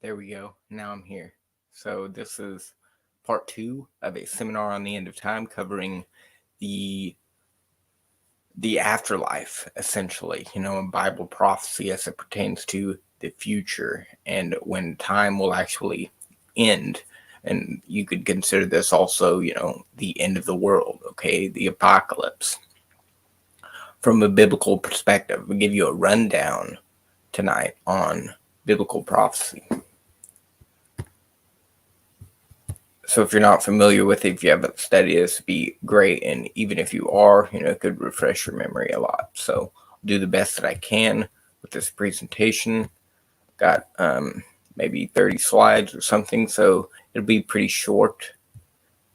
There we go. Now I'm here. So this is part 2 of a seminar on the end of time covering the afterlife, essentially, Bible prophecy as it pertains to the future and when time will actually end. And you could consider this also, the end of the world, okay, the apocalypse. From a biblical perspective, we'll give you a rundown tonight on biblical prophecy. So if you're not familiar with it, if you haven't studied this, it'd be great. And even if you are, it could refresh your memory a lot. So I'll do the best that I can with this presentation. Got maybe 30 slides or something, so it'll be pretty short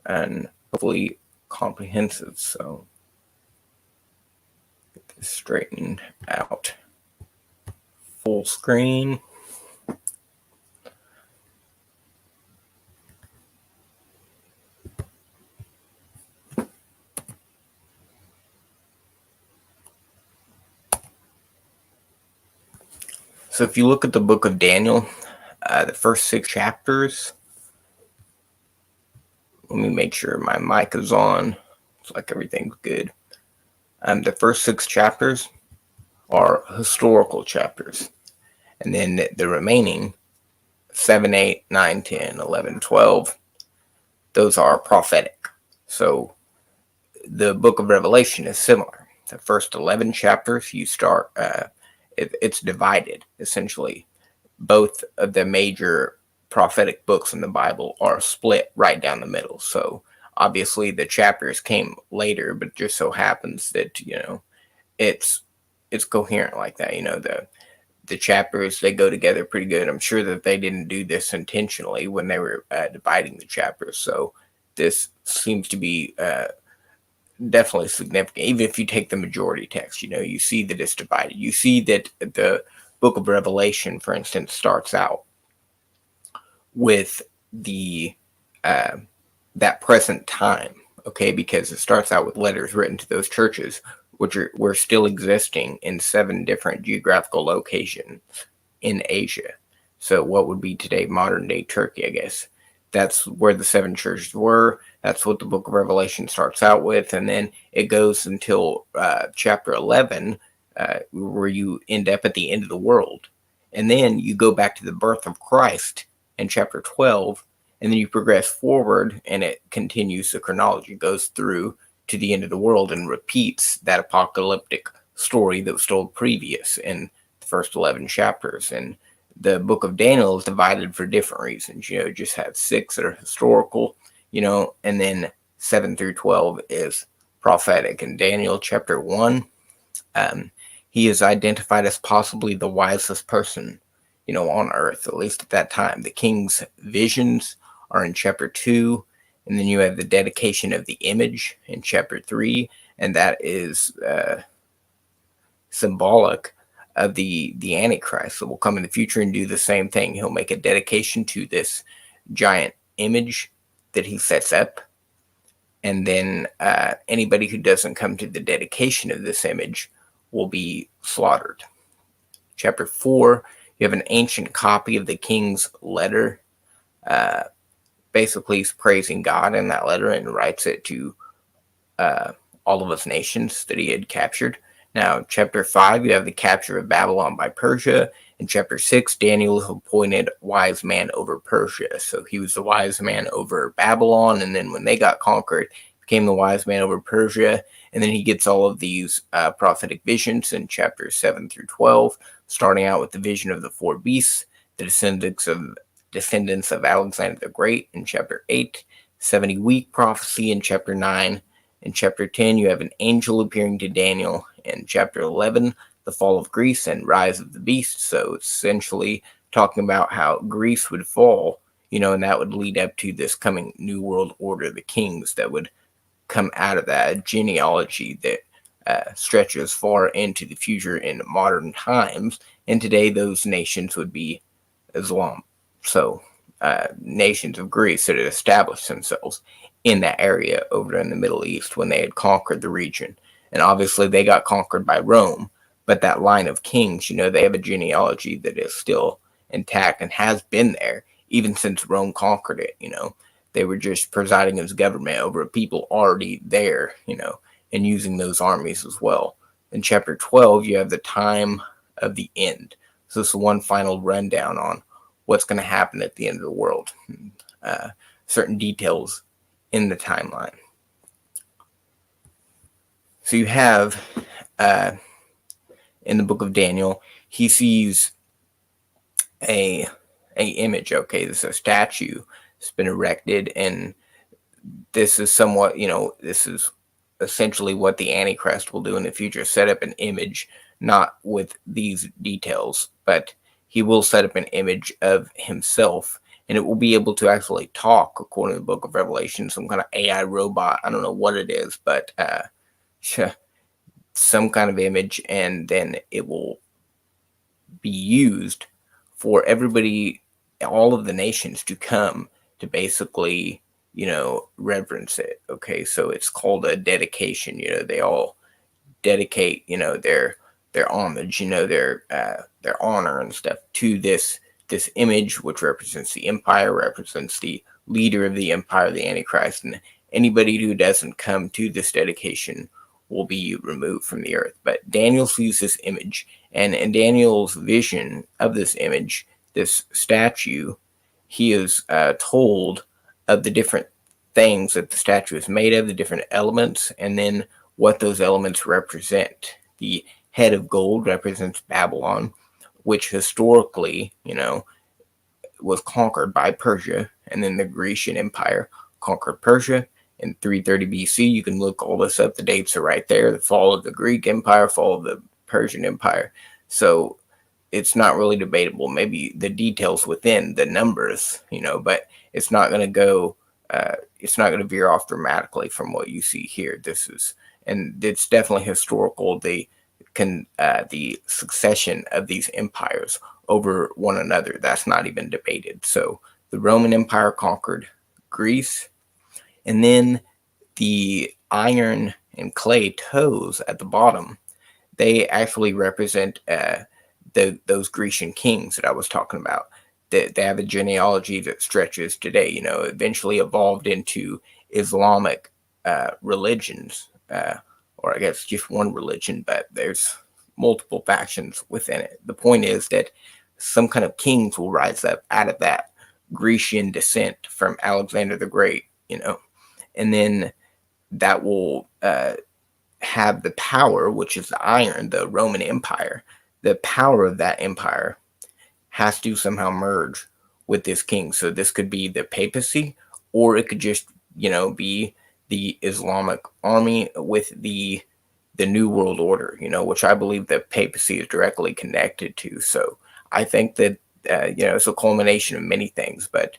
and hopefully comprehensive. So get this straightened out. Full screen. So if you look at the book of Daniel, the first 6 chapters, let me make sure my mic is on. It's like everything's good. The first 6 chapters are historical chapters. And then the remaining 7, 8, 9, 10, 11, 12, those are prophetic. So the book of Revelation is similar. The first 11 chapters, you start, it's divided, essentially. Both of the major prophetic books in the Bible are split right down the middle. So obviously the chapters came later, but it just so happens that, it's coherent like that. The chapters, they go together pretty good. I'm sure that they didn't do this intentionally when they were dividing the chapters. So this seems to be definitely significant. Even if you take the majority text, you see that it's divided. You see that the book of Revelation, for instance, starts out with the that present time, okay, because it starts out with letters written to those churches, which were still existing in 7 different geographical locations in Asia. So what would be today modern day Turkey, I guess. That's where the 7 churches were. That's what the book of Revelation starts out with. And then it goes until chapter 11, where you end up at the end of the world. And then you go back to the birth of Christ in chapter 12. And then you progress forward, and it continues. The chronology goes through to the end of the world and repeats that apocalyptic story that was told previous in the first 11 chapters. And the book of Daniel is divided for different reasons. It just has 6 that are historical, and then 7 through 12 is prophetic. In Daniel chapter 1, he is identified as possibly the wisest person, on earth, at least at that time. The king's visions are in chapter 2, and then you have the dedication of the image in chapter 3, and that is symbolic of the Antichrist that will come in the future and do the same thing. He'll make a dedication to this giant image that he sets up, and then anybody who doesn't come to the dedication of this image will be slaughtered. Chapter 4, you have an ancient copy of the king's letter. Basically, he's praising God in that letter and writes it to all of his nations that he had captured. Now, chapter 5, you have the capture of Babylon by Persia. In chapter 6, Daniel is appointed wise man over Persia. So he was the wise man over Babylon, and then when they got conquered, became the wise man over Persia. And then he gets all of these prophetic visions in chapters 7 through 12, starting out with the vision of the 4 beasts, the descendants of Alexander the Great in chapter 8, 70-week prophecy in chapter 9. In chapter 10, you have an angel appearing to Daniel. In chapter 11, the fall of Greece and rise of the beast. So it's essentially talking about how Greece would fall, and that would lead up to this coming new world order, the kings that would come out of that genealogy that stretches far into the future in modern times. And today, those nations would be Islam. So nations of Greece that had established themselves in that area over in the Middle East when they had conquered the region. And obviously they got conquered by Rome, but that line of kings, they have a genealogy that is still intact and has been there even since Rome conquered it. They were just presiding as government over people already there, and using those armies as well. In chapter 12, you have the time of the end. So this is one final rundown on what's going to happen at the end of the world. Certain details in the timeline. So you have in the book of Daniel, he sees a image. Okay, this is a statue that's been erected, and this is somewhat, this is essentially what the Antichrist will do in the future: set up an image, not with these details, but he will set up an image of himself, and it will be able to actually talk, according to the book of Revelation. Some kind of AI robot. I don't know what it is, but some kind of image, and then it will be used for everybody, all of the nations, to come to basically, reverence it. Okay, so it's called a dedication. They all dedicate, their homage, their honor and stuff to this image, which represents the empire, represents the leader of the empire, the Antichrist, and anybody who doesn't come to this dedication will be removed from the earth. But Daniel sees this image, and in Daniel's vision of this image, this statue, he is told of the different things that the statue is made of, the different elements, and then what those elements represent. The head of gold represents Babylon, which historically, was conquered by Persia, and then the Grecian Empire conquered Persia in 330 BC. You can look all this up. The dates are right there. The fall of the Greek Empire, fall of the Persian Empire. So it's not really debatable. Maybe the details within the numbers, but it's not going to go, it's not going to veer off dramatically from what you see here. And it's definitely historical. The succession of empires empires over one another, that's not even debated. So the Roman Empire conquered Greece, and then the iron and clay toes at the bottom, they actually represent those Grecian kings that I was talking about. They have a genealogy that stretches today, eventually evolved into Islamic religions, or I guess just one religion, but there's multiple factions within it. The point is that some kind of kings will rise up out of that Grecian descent from Alexander the Great, and then that will have the power, which is the iron, the Roman Empire. The power of that empire has to somehow merge with this king. So this could be the papacy, or it could just, be the Islamic army with the New World Order, which I believe the papacy is directly connected to. So I think that, it's a culmination of many things, but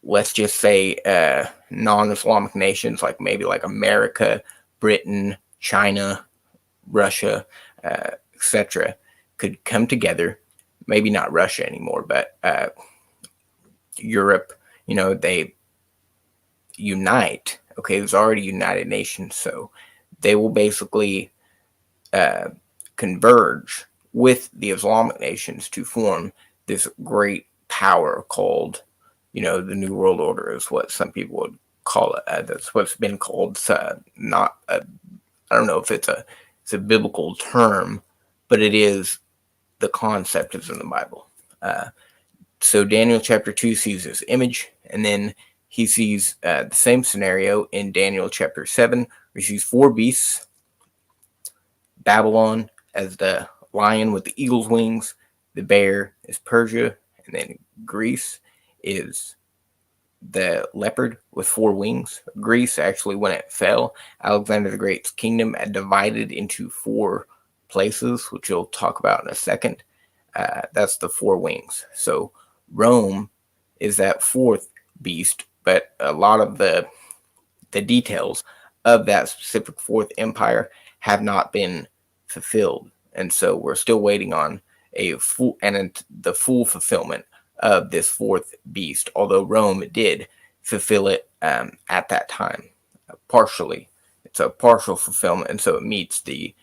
let's just say non-Islamic nations, like maybe like America, Britain, China, Russia, etc., could come together. Maybe not Russia anymore, but Europe, they unite. Okay, there's already United Nations, so they will basically converge with the Islamic nations to form this great power called, the New World Order, is what some people would call it. That's what's been called. Not a, I don't know if it's a biblical term, but it is, the concept is in the Bible. So Daniel chapter 2 sees this image, and then he sees the same scenario in Daniel chapter 7, where he sees 4 beasts. Babylon as the lion with the eagle's wings, the bear is Persia, and then Greece is the leopard with 4 wings. Greece, actually, when it fell, Alexander the Great's kingdom had divided into 4 places, which we'll talk about in a second. That's the 4 wings. So Rome is that 4th beast, but a lot of the details of that specific 4th empire have not been fulfilled, and so we're still waiting on the full fulfillment of this 4th beast, although Rome did fulfill it at that time partially. It's a partial fulfillment, and so it meets the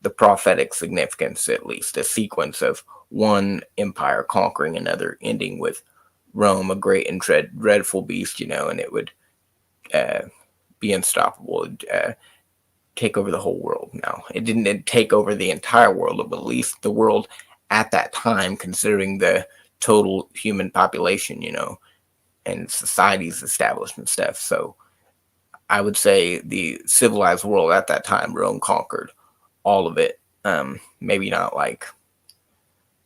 the prophetic significance, at least a sequence of one empire conquering another, ending with Rome, a great and dreadful beast, and it would be unstoppable. Take over the whole world. Now, it didn't take over the entire world, but at least the world at that time, considering the total human population, and societies established and stuff. So I would say the civilized world at that time, Rome conquered all of it. Maybe not like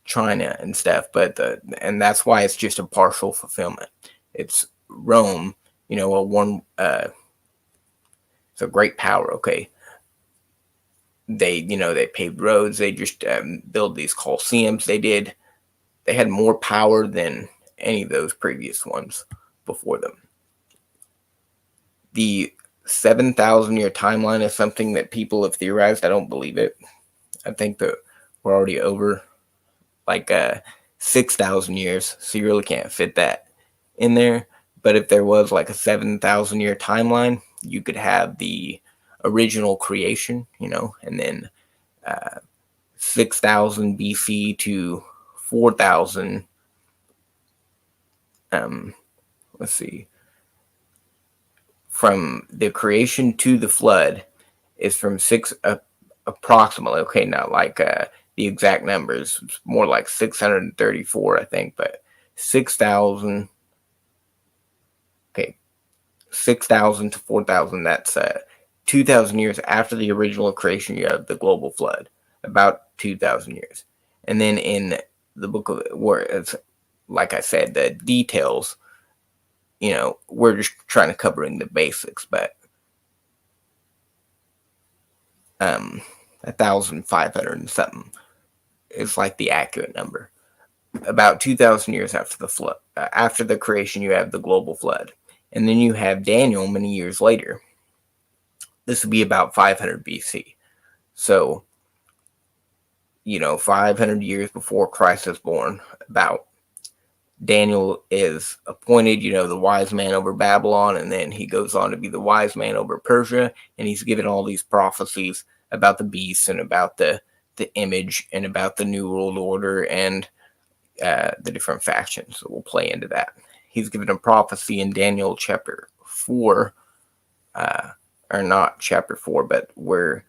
China and stuff, but and that's why it's just a partial fulfillment. It's Rome, it's a great power. Okay, they paved roads. They just built these coliseums. They had more power than any of those previous ones before them. The 7,000-year timeline is something that people have theorized. I don't believe it. I think that we're already over like 6,000 years, so you really can't fit that in there. But if there was like a 7,000-year timeline, you could have the original creation, and then 6,000 BC to 4,000. Let's see. From the creation to the flood is from approximately. Okay, not like the exact numbers. It's more like 634, I think, but 6,000. Okay, 6,000 to 4,000. That's 2,000 years after the original creation. You have the global flood, about 2,000 years, and then in the book of where it's like I said, the details. We're just trying to covering the basics, but 1,500 and something is like the accurate number. About 2,000 years after the flood, after the creation, you have the global flood, and then you have Daniel many years later. This would be about 500 BC. So, 500 years before Christ is born, about Daniel is appointed, the wise man over Babylon, and then he goes on to be the wise man over Persia, and he's given all these prophecies about the beast and about the image and about the new world order and the different factions. So we'll play into that. He's given a prophecy in Daniel chapter 4, or not chapter 4, but we're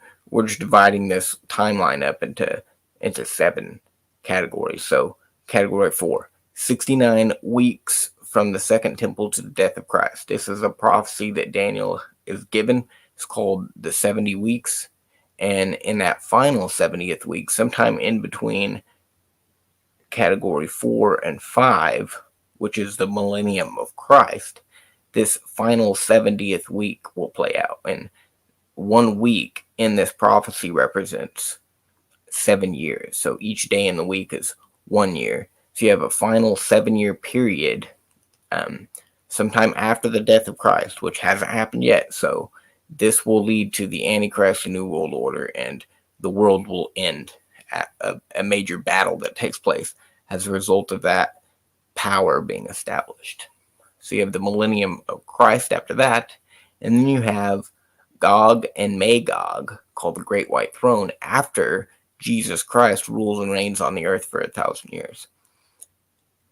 just dividing this timeline up into 7 categories. So category 4. 69 weeks from the second temple to the death of Christ. This is a prophecy that Daniel is given. It's called the 70 weeks. And in that final 70th week, sometime in between category 4 and 5, which is the millennium of Christ, this final 70th week will play out. And 1 week in this prophecy represents 7 years. So each day in the week is 1 year. So you have a final 7-year period sometime after the death of Christ, which hasn't happened yet. So this will lead to the Antichrist, the New World Order, and the world will end at a major battle that takes place as a result of that power being established. So you have the millennium of Christ after that, and then you have Gog and Magog, called the Great White Throne, after Jesus Christ rules and reigns on the earth for 1,000 years.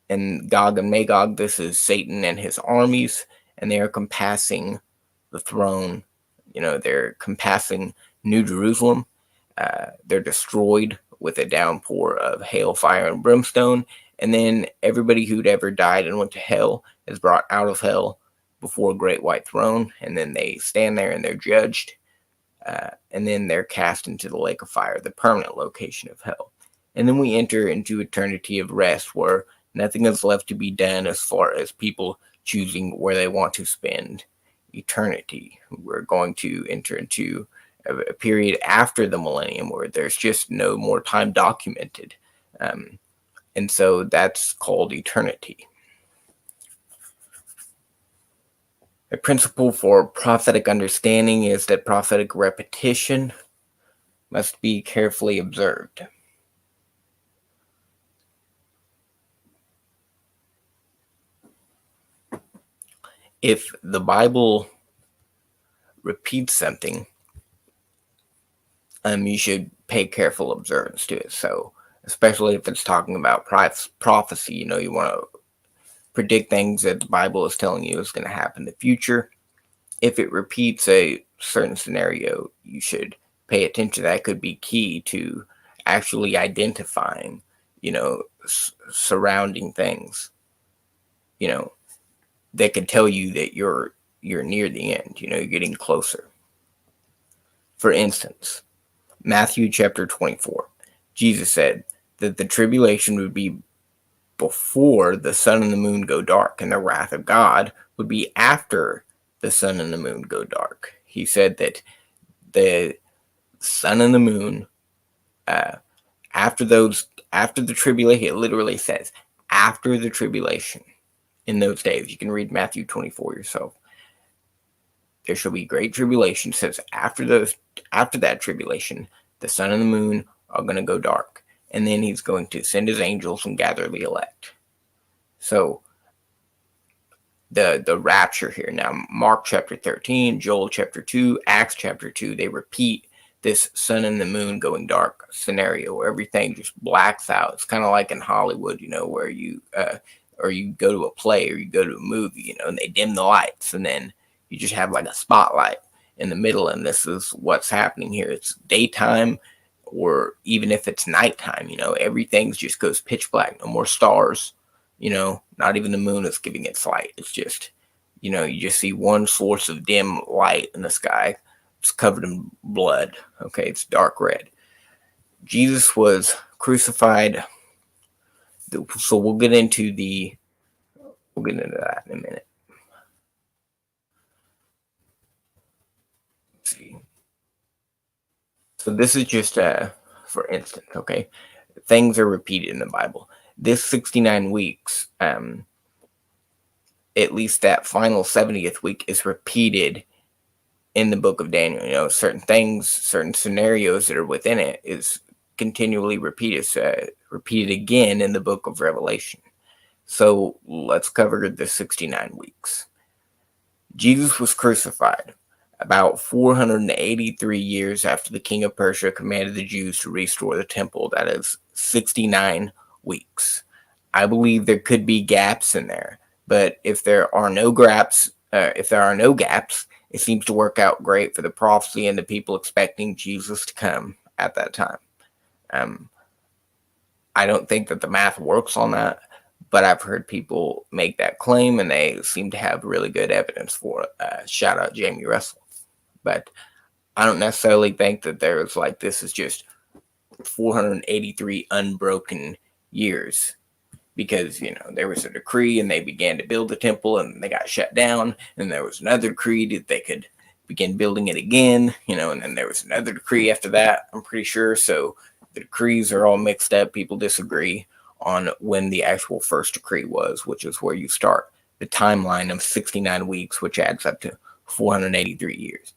And Gog and Magog, this is Satan and his armies, and they are compassing the throne. They're compassing New Jerusalem. They're destroyed with a downpour of hail, fire, and brimstone. And then everybody who'd ever died and went to hell is brought out of hell before a great white throne. And then they stand there and they're judged. And then they're cast into the lake of fire, the permanent location of hell. And then we enter into eternity of rest, where nothing is left to be done as far as people choosing where they want to spend eternity. We're going to enter into a period after the millennium where there's just no more time documented. And so that's called eternity. A principle for prophetic understanding is that prophetic repetition must be carefully observed. If the Bible repeats something, you should pay careful observance to it. So, especially if it's talking about prophecy, you want to predict things that the Bible is telling you is going to happen in the future. If it repeats a certain scenario, you should pay attention. That could be key to actually identifying, surrounding things, that could tell you that you're near the end, you're getting closer. For instance, Matthew chapter 24, Jesus said that the tribulation would be before the sun and the moon go dark, and the wrath of God would be after the sun and the moon go dark. He said that the sun and the moon, after the tribulation, it literally says after the tribulation, in those days. You can read Matthew 24 yourself. There shall be great tribulation. It says after that tribulation, the sun and the moon are going to go dark, and then he's going to send his angels and gather the elect. So the rapture here. Now, Mark chapter 13, Joel chapter 2, Acts chapter 2, they repeat this sun and the moon going dark scenario where everything just blacks out. It's kind of like in Hollywood, where you or you go to a play or you go to a movie, and they dim the lights, and then you just have like a spotlight in the middle, and this is what's happening here. It's daytime, or even if it's nighttime, everything just goes pitch black. No more stars, not even the moon is giving its light. It's just, you just see one source of dim light in the sky. It's covered in blood. Okay, it's dark red. Jesus was crucified. So we'll get into that in a minute. Let's see. So this is just for instance, okay? Things are repeated in the Bible. This 69 weeks, at least that final 70th week is repeated in the book of Daniel. Certain things, certain scenarios that are within it is continually repeated again in the book of Revelation. So let's cover the 69 weeks. Jesus was crucified about 483 years after the king of Persia commanded the Jews to restore the temple. That is 69 weeks. I believe there could be gaps in there, but if there are no gaps, it seems to work out great for the prophecy and the people expecting Jesus to come at that time. I don't think that the math works on that, but I've heard people make that claim, and they seem to have really good evidence for it. Shout out Jamie Russell. But I don't necessarily think that there's like, this is just 483 unbroken years, because, there was a decree and they began to build the temple and they got shut down. And there was another decree that they could begin building it again, and then there was another decree after that, I'm pretty sure. So the decrees are all mixed up. People disagree on when the actual first decree was, which is where you start the timeline of 69 weeks, which adds up to 483 years.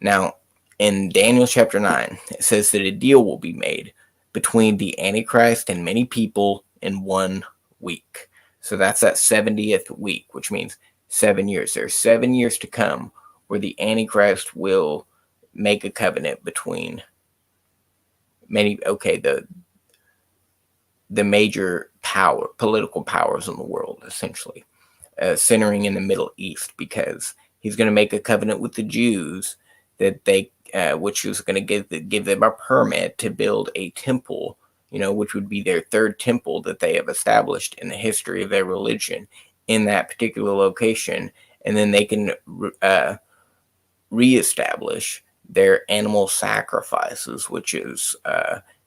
Now, in Daniel chapter 9, it says that a deal will be made between the Antichrist and many people in 1 week. So that's that 70th week, which means 7 years. There's 7 years to come where the Antichrist will make a covenant between the major political powers in the world, essentially, centering in the Middle East, because he's going to make a covenant with the Jews that which was going to give them a permit to build a temple, which would be their third temple that they have established in the history of their religion in that particular location. And then they can reestablish their animal sacrifices, which is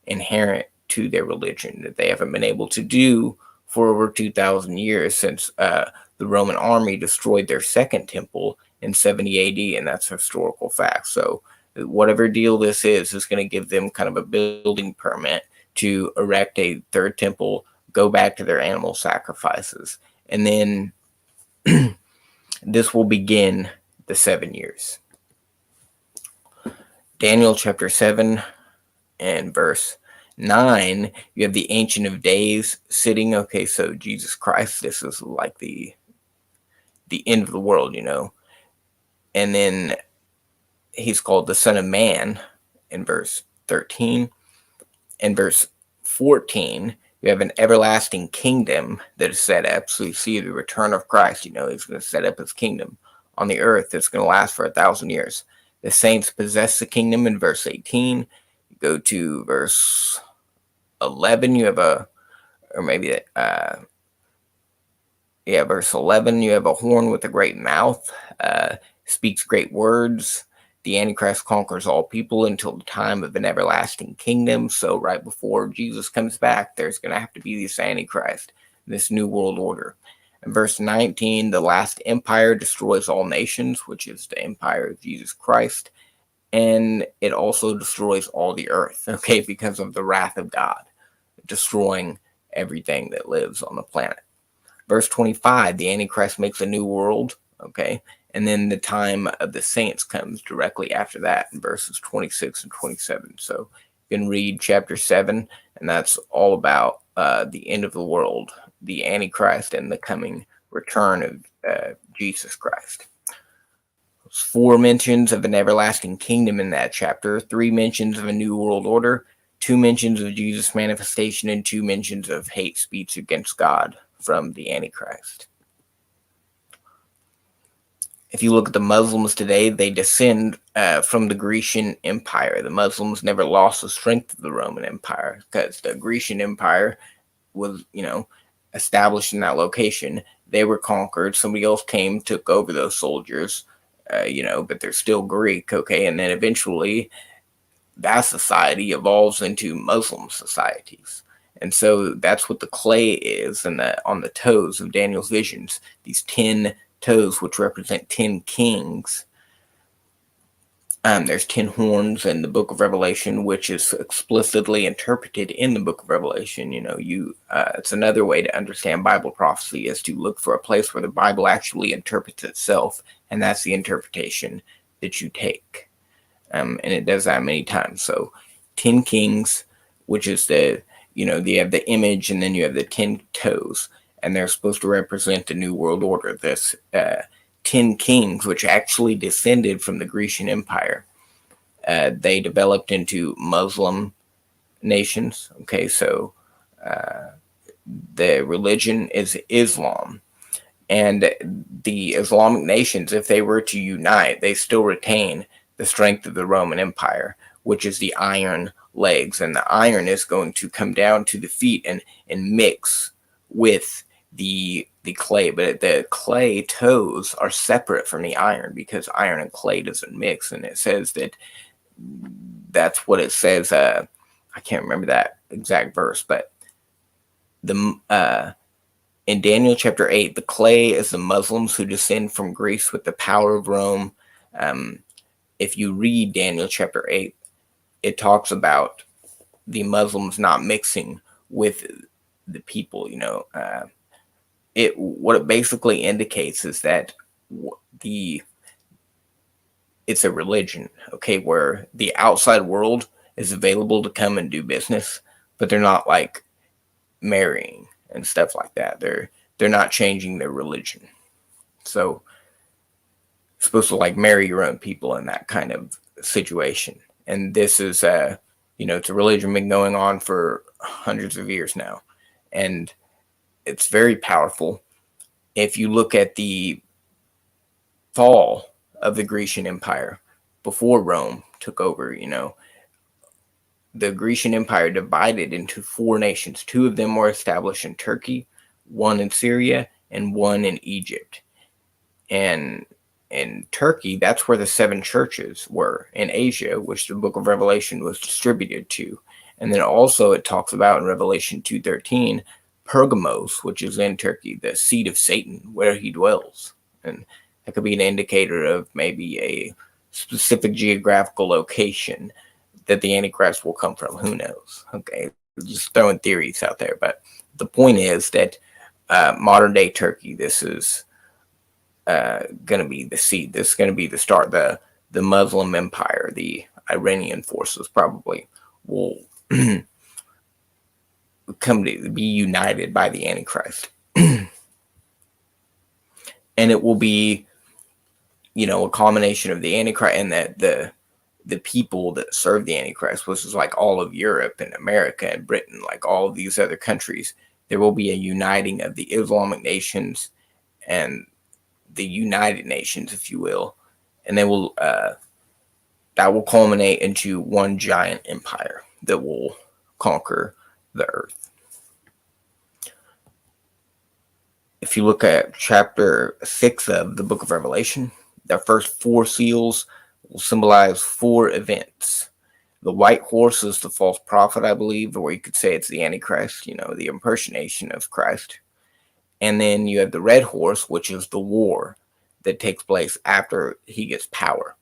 inherent to their religion, that they haven't been able to do for over 2,000 years since the Roman army destroyed their second temple in 70 AD, and that's a historical fact. So whatever deal this is going to give them kind of a building permit to erect a third temple, go back to their animal sacrifices. And then this will begin the 7 years. Daniel chapter 7 and verse 9, you have the Ancient of Days sitting. Okay, so Jesus Christ, this is like the end of the world, And then he's called the Son of Man in verse 13. in verse 14, you have an everlasting kingdom that is set up. So you see the return of Christ. He's going to set up his kingdom on the earth that's going to last for 1,000 years. The saints possess the kingdom in verse 18. You go to verse 11, you have verse 11, you have a horn with a great mouth, speaks great words. The Antichrist conquers all people until the time of an everlasting kingdom. So right before Jesus comes back, there's going to have to be this Antichrist, this new world order. In verse 19, the last empire destroys all nations, which is the empire of Jesus Christ. And it also destroys all the earth, okay, because of the wrath of God, destroying everything that lives on the planet. Verse 25, the Antichrist makes a new world, okay, and then the time of the saints comes directly after that in verses 26 and 27. So you can read chapter 7, and that's all about the end of the world, the Antichrist, and the coming return of Jesus Christ. 4 mentions of an everlasting kingdom in that chapter, 3 mentions of a new world order, 2 mentions of Jesus' manifestation, and 2 mentions of hate speech against God from the Antichrist. If you look at the Muslims today, they descend from the Grecian Empire. The Muslims never lost the strength of the Roman Empire because the Grecian Empire was, established in that location. They were conquered. Somebody else came, took over those soldiers, but they're still Greek, okay? And then eventually that society evolves into Muslim societies. And so that's what the clay is on the toes of Daniel's visions, these 10 toes, which represent 10 kings. There's 10 horns in the book of Revelation, which is explicitly interpreted in the book of Revelation. It's another way to understand Bible prophecy is to look for a place where the Bible actually interprets itself, and that's the interpretation that you take. And it does that many times. So 10 kings, which is you have the image, and then you have the 10 toes, and they're supposed to represent the New World Order. This 10 kings, which actually descended from the Grecian Empire, they developed into Muslim nations. Okay, so the religion is Islam. And the Islamic nations, if they were to unite, they still retain the strength of the Roman Empire, which is the iron legs. And the iron is going to come down to the feet and mix with the clay. But the clay toes are separate from the iron because iron and clay doesn't mix. And it says that's what it says. I can't remember that exact verse, but in Daniel chapter 8, the clay is the Muslims who descend from Greece with the power of Rome. If you read Daniel chapter 8, it talks about the Muslims not mixing with the people. What it basically indicates is that it's a religion, okay, where the outside world is available to come and do business, but they're not like marrying and stuff like that. They're not changing their religion. So supposed to like marry your own people in that kind of situation. And this is it's a religion been going on for hundreds of years now, and it's very powerful. If you look at the fall of the Grecian Empire before Rome took over, the Grecian Empire divided into 4 nations. 2 of them were established in Turkey, 1 in Syria, and 1 in Egypt. And in Turkey, that's where the 7 churches were in Asia, which the book of Revelation was distributed to. And then also it talks about in Revelation 2:13, Pergamos, which is in Turkey, the seat of Satan, where he dwells. And that could be an indicator of maybe a specific geographical location that the Antichrist will come from. Who knows? Okay, just throwing theories out there. But the point is that modern day Turkey, this is going to be the seed. This is going to be the start. The Muslim empire, the Iranian forces probably will come to be united by the Antichrist. And it will be, a combination of the Antichrist and the the people that serve the Antichrist, which is like all of Europe and America and Britain, like all of these other countries, there will be a uniting of the Islamic nations and the United Nations, if you will, and they will that will culminate into one giant empire that will conquer the earth. If you look at chapter 6 of the book of Revelation, the first 4 seals will symbolize 4 events. The white horse is the false prophet, I believe, or you could say it's the Antichrist, the impersonation of Christ. And then you have the red horse, which is the war that takes place after he gets power.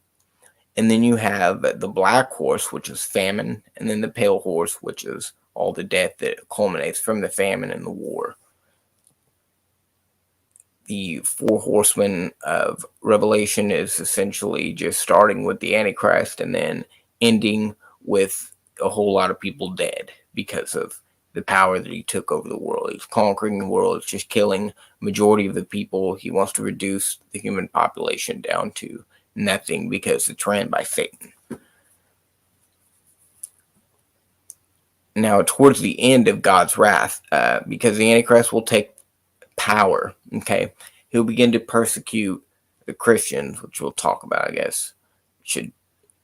And then you have the black horse, which is famine, and then the pale horse, which is all the death that culminates from the famine and the war. The 4 horsemen of Revelation is essentially just starting with the Antichrist and then ending with a whole lot of people dead because of the power that he took over the world. He's conquering the world. It's just killing majority of the people. He wants to reduce the human population down to nothing because it's ran by Satan. Now, towards the end of God's wrath, because the Antichrist will take power, okay, he'll begin to persecute the Christians, which we'll talk about, I guess.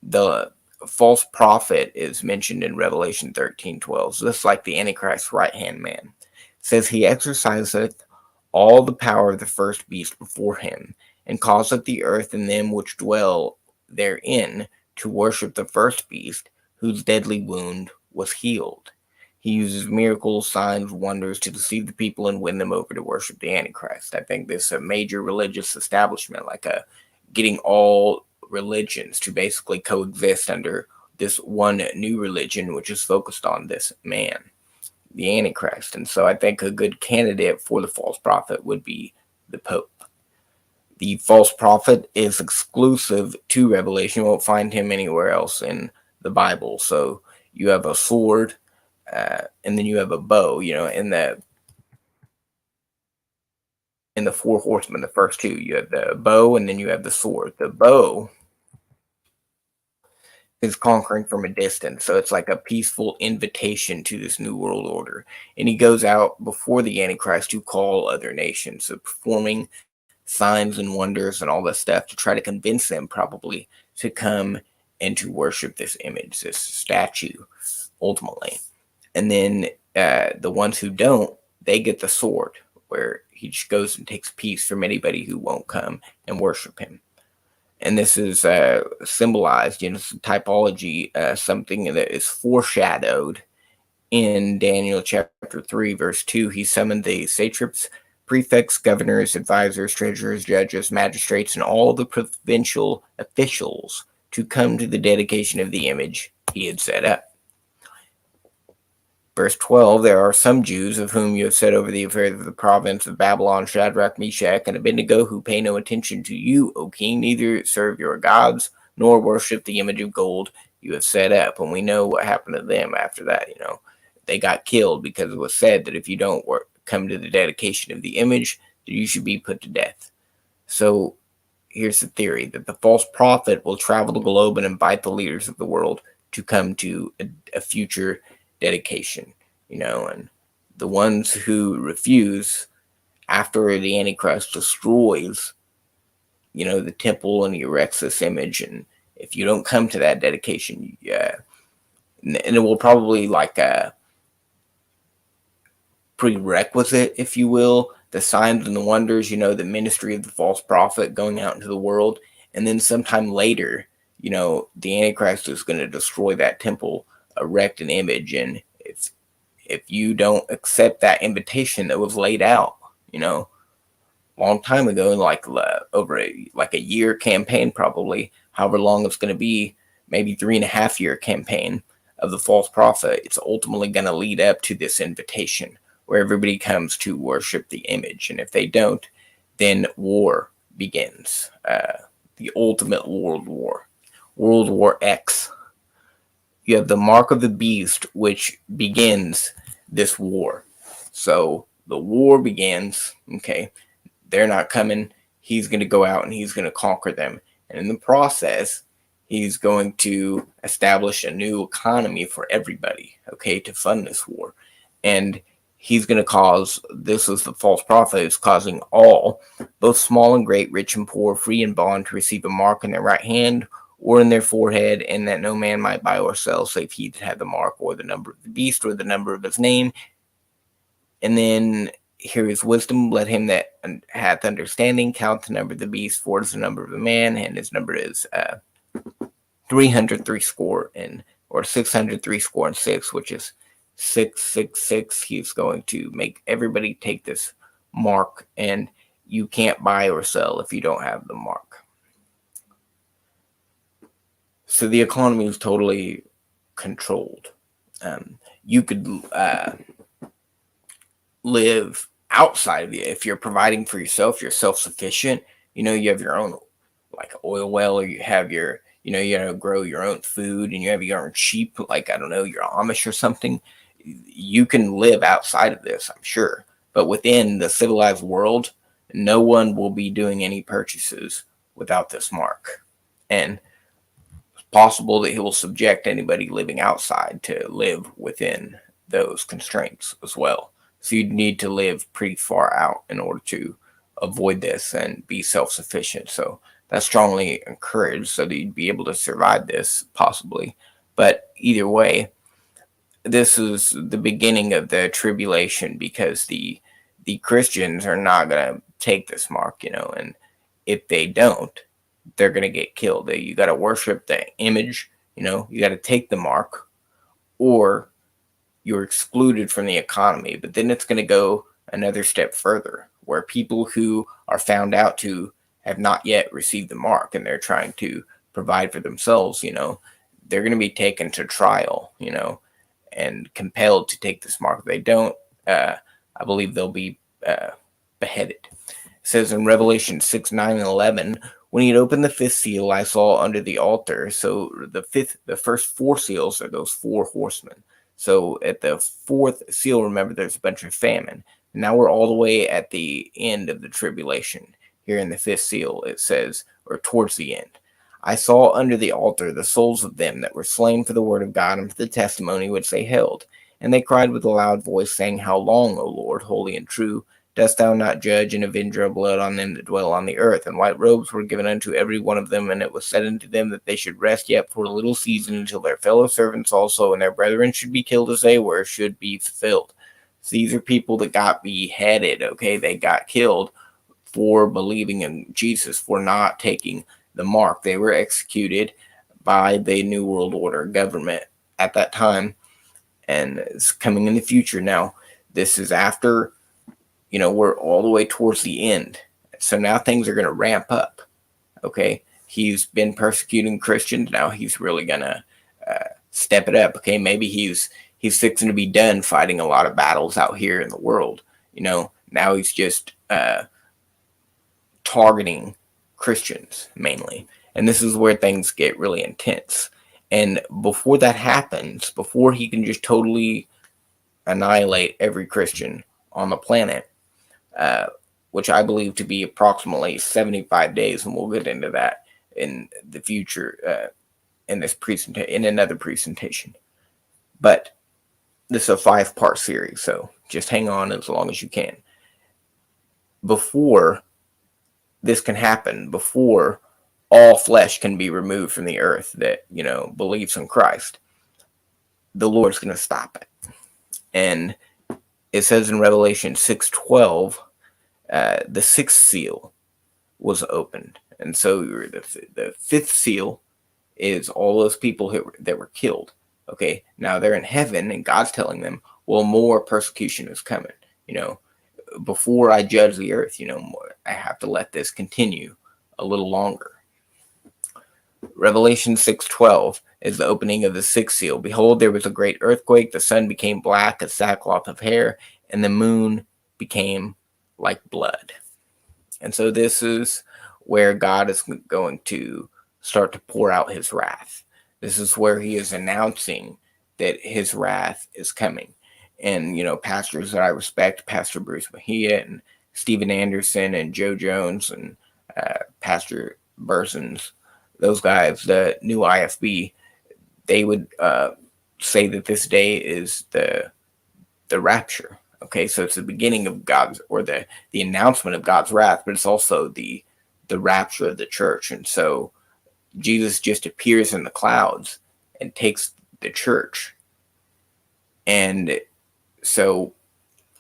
The false prophet is mentioned in Revelation 13:12. So this is like the Antichrist's right-hand man. It says, he exerciseth all the power of the first beast before him, and causeth the earth and them which dwell therein to worship the first beast, whose deadly wound was healed. He uses miracles, signs, wonders to deceive the people and win them over to worship the Antichrist. I think this is a major religious establishment, like getting all religions to basically coexist under this one new religion, which is focused on this man, the Antichrist. And so I think a good candidate for the false prophet would be the Pope. The false prophet is exclusive to Revelation. You won't find him anywhere else in the Bible. So you have a sword, and then you have a bow, in the 4 horsemen, the first 2, you have the bow and then you have the sword. The bow is conquering from a distance, so it's like a peaceful invitation to this new world order. And he goes out before the Antichrist to call other nations, so performing signs and wonders and all this stuff to try to convince them probably to come and to worship this image, this statue, ultimately. And then the ones who don't, they get the sword, where he just goes and takes peace from anybody who won't come and worship him. And this is symbolized, typology, something that is foreshadowed in Daniel chapter 3, verse 2. He summoned the satraps, prefects, governors, advisors, treasurers, judges, magistrates, and all the provincial officials to come to the dedication of the image he had set up. Verse 12, there are some Jews of whom you have set over the affairs of the province of Babylon, Shadrach, Meshach, and Abednego, who pay no attention to you, O king, neither serve your gods, nor worship the image of gold you have set up. And we know what happened to them after that. They got killed because it was said that if you don't come to the dedication of the image, that you should be put to death. So here's the theory, that the false prophet will travel the globe and invite the leaders of the world to come to a future dedication, and the ones who refuse, after the Antichrist destroys, the temple and he erects this image, and if you don't come to that dedication, and it will probably like a prerequisite, if you will, the signs and the wonders, the ministry of the false prophet going out into the world, and then sometime later, the Antichrist is going to destroy that temple, erect an image, and if you don't accept that invitation that was laid out, long time ago, like over a year campaign, probably, however long it's going to be, maybe 3.5 year campaign of the false prophet, it's ultimately going to lead up to this invitation where everybody comes to worship the image. And if they don't, then war begins, the ultimate world war, World War X. You have the mark of the beast, which begins this war. So the war begins, okay, they're not coming, he's going to go out and he's going to conquer them. And in the process, He's going to establish a new economy for everybody, okay, to fund this war. And he's going to cause, this is the false prophet, is causing all, both small and great, rich and poor, free and bond, to receive a mark in their right hand or in their forehead, and that no man might buy or sell save he that had the mark, or the number of the beast, or the number of his name. And then here is wisdom. Let him that hath understanding count the number of the beast, for it is the number of a man, and his number is 300 score and or 600 score and six, which is 666. He's going to make everybody take this mark, and you can't buy or sell if you don't have the mark. So the economy is totally controlled. You could live outside of it if you're providing for yourself. You're self-sufficient. You have your own like oil well, or you have your you grow your own food, and you have your own sheep, like, I don't know, you're Amish or something. You can live outside of this, I'm sure. But within the civilized world, no one will be doing any purchases without this mark. And it's possible that he will subject anybody living outside to live within those constraints as well. So you'd need to live pretty far out in order to avoid this and be self-sufficient. So that's strongly encouraged, so that you'd be able to survive this, possibly. But either way, this is the beginning of the tribulation, because the Christians are not going to take this mark, and if they don't, they're going to get killed. You got to worship the image, you got to take the mark, or you're excluded from the economy. But then it's going to go another step further, where people who are found out to have not yet received the mark, and they're trying to provide for themselves, they're going to be taken to trial, and compelled to take this mark. If they don't, I believe they'll be beheaded. It says in Revelation 6, 9, and 11, when he had opened the fifth seal, I saw under the altar. So the first four seals are those four horsemen. So at the fourth seal, remember, there's a bunch of famine. Now we're all the way at the end of the tribulation. Here in the fifth seal, it says, or towards the end, I saw under the altar the souls of them that were slain for the word of God and for the testimony which they held. And they cried with a loud voice, saying, How long, O Lord, holy and true, dost thou not judge and avenge our blood on them that dwell on the earth? And white robes were given unto every one of them, and it was said unto them that they should rest yet for a little season, until their fellow servants also and their brethren should be killed as they were, should be fulfilled. So these are people that got beheaded, okay? They got killed for believing in Jesus, for not taking the mark. They were executed by the New World Order government at that time, and it's coming in the future. Now, this is after, we're all the way towards the end. So now things are going to ramp up, okay? He's been persecuting Christians. Now he's really going to step it up, okay? Maybe he's fixing to be done fighting a lot of battles out here in the world. Now he's just targeting Christians mainly. And this is where things get really intense. And before that happens, before he can just totally annihilate every Christian on the planet, which I believe to be approximately 75 days, and we'll get into that in the future in another presentation. But this is a 5-part series, so just hang on as long as you can. Before this can happen, before all flesh can be removed from the earth that, believes in Christ, the Lord's going to stop it. And it says in Revelation 6:12, the sixth seal was opened. And so the fifth seal is all those people that were killed. Okay, now they're in heaven, and God's telling them, well, more persecution is coming. Before I judge the earth, I have to let this continue a little longer. Revelation 6:12 is the opening of the sixth seal. Behold, there was a great earthquake. The sun became black as sackcloth of hair, and the moon became like blood. And so this is where God is going to start to pour out his wrath. This is where he is announcing that his wrath is coming. And, pastors that I respect, Pastor Bruce Mejia and Stephen Anderson and Joe Jones and Pastor Bursons, those guys, the new IFB, they would say that this day is the rapture. Okay, so it's the beginning of God's, or the announcement of God's wrath, but it's also the rapture of the church. And so Jesus just appears in the clouds and takes the church. And so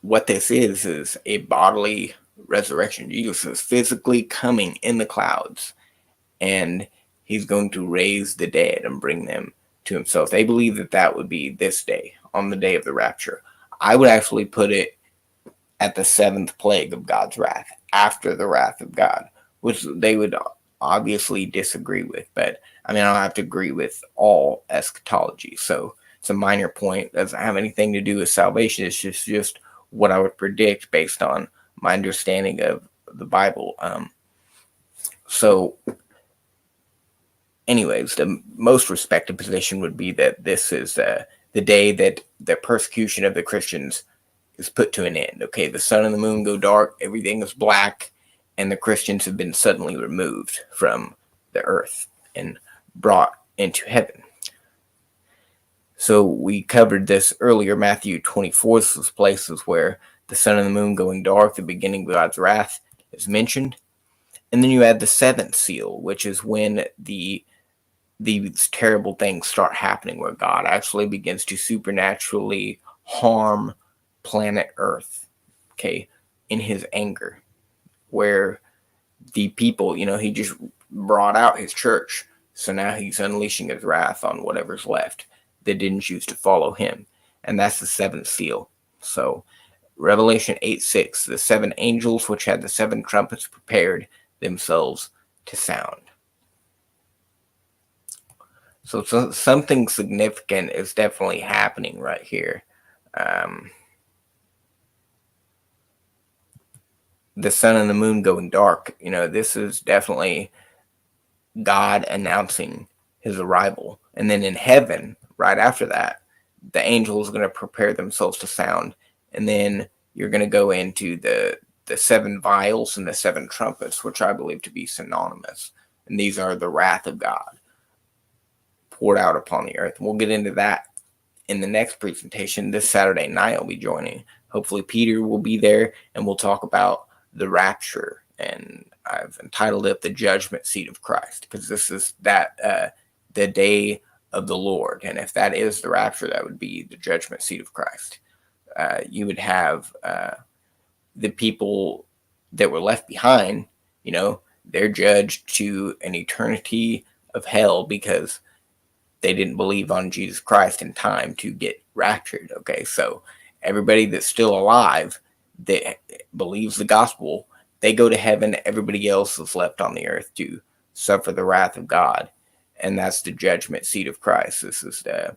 what this is a bodily resurrection. Jesus is physically coming in the clouds, and he's going to raise the dead and bring them to himself. They believe that that would be this day, on the day of the rapture. I would actually put it at the seventh plague of God's wrath, after the wrath of God, which they would obviously disagree with. But I mean, I don't have to agree with all eschatology. So it's a minor point. It doesn't have anything to do with salvation. It's just what I would predict based on my understanding of the Bible. So anyways, the most respected position would be that this is the day that the persecution of the Christians is put to an end. Okay, the sun and the moon go dark, everything is black, and the Christians have been suddenly removed from the earth and brought into heaven. So we covered this earlier, Matthew 24, this is places where the sun and the moon going dark, the beginning of God's wrath, is mentioned. And then you add the seventh seal, which is when these terrible things start happening, where God actually begins to supernaturally harm planet Earth, okay, in his anger, where the people, he just brought out his church. So now he's unleashing his wrath on whatever's left that didn't choose to follow him. And that's the seventh seal. So Revelation 8:6, the seven angels which had the seven trumpets prepared themselves to sound. So something significant is definitely happening right here. The sun and the moon going dark, this is definitely God announcing his arrival. And then in heaven, right after that, the angels are going to prepare themselves to sound. And then you're going to go into the seven vials and the seven trumpets, which I believe to be synonymous. And these are the wrath of God poured out upon the earth. We'll get into that in the next presentation. This Saturday night I'll be joining. Hopefully Peter will be there, and we'll talk about the rapture. And I've entitled it The Judgment Seat of Christ, because this is the day of the Lord. And if that is the rapture, that would be the judgment seat of Christ. You would have the people that were left behind, they're judged to an eternity of hell because they didn't believe on Jesus Christ in time to get raptured. Okay, so everybody that's still alive that believes the gospel, they go to heaven. Everybody else is left on the earth to suffer the wrath of God. And that's the judgment seat of Christ. This is the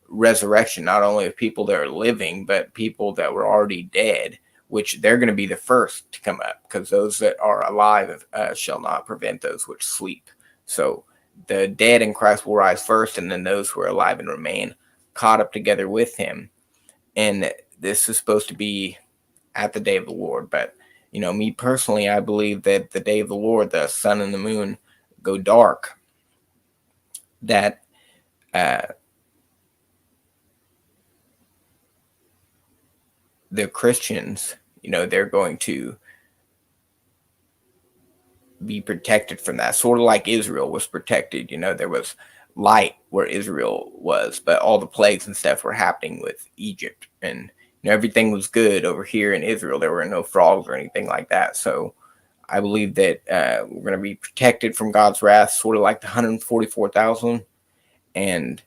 resurrection, not only of people that are living, but people that were already dead, which they're going to be the first to come up, because those that are alive shall not prevent those which sleep. So the dead in Christ will rise first, and then those who are alive and remain caught up together with him. And this is supposed to be at the day of the Lord. But, me personally, I believe that the day of the Lord, the sun and the moon go dark, that the Christians, they're going to be protected from that, sort of like Israel was protected. There was light where Israel was, but all the plagues and stuff were happening with Egypt, and everything was good over here in Israel. There were no frogs or anything like that. So I believe that we're going to be protected from God's wrath, sort of like the 144,000, and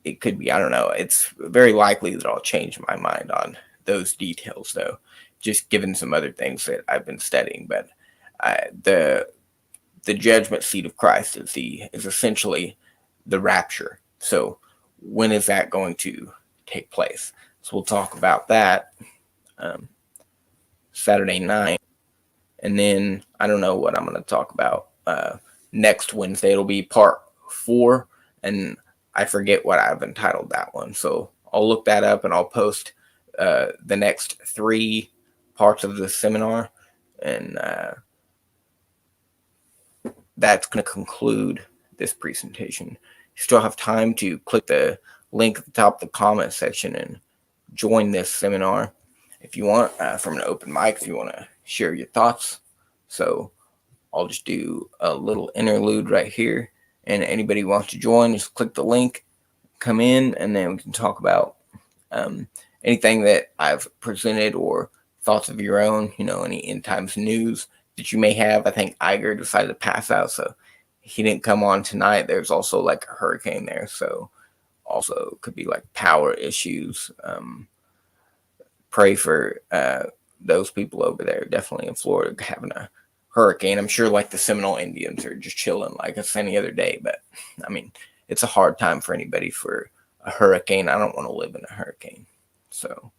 it could be, I don't know. It's very likely that I'll change my mind on those details, though, just given some other things that I've been studying. But the judgment seat of Christ is essentially the rapture. So when is that going to take place? So we'll talk about that Saturday night. And then I don't know what I'm going to talk about next Wednesday. It'll be part 4, and I forget what I've entitled that one. So I'll look that up, and I'll post the next 3 parts of the seminar. And that's going to conclude this presentation. You still have time to click the link at the top of the comment section and join this seminar if you want, from an open mic, if you want to share your thoughts. So I'll just do a little interlude right here, and anybody who wants to join, just click the link, come in, and then we can talk about um, anything that I've presented or thoughts of your own, any end times news that you may have. I think Iger decided to pass out, so he didn't come on tonight. There's also like a hurricane there, so also could be like power issues. Pray for those people over there, definitely in Florida, having a hurricane. I'm sure like the Seminole Indians are just chilling like it's any other day, but I mean, it's a hard time for anybody for a hurricane. I don't want to live in a hurricane. So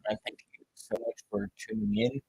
I thank you so much for tuning in.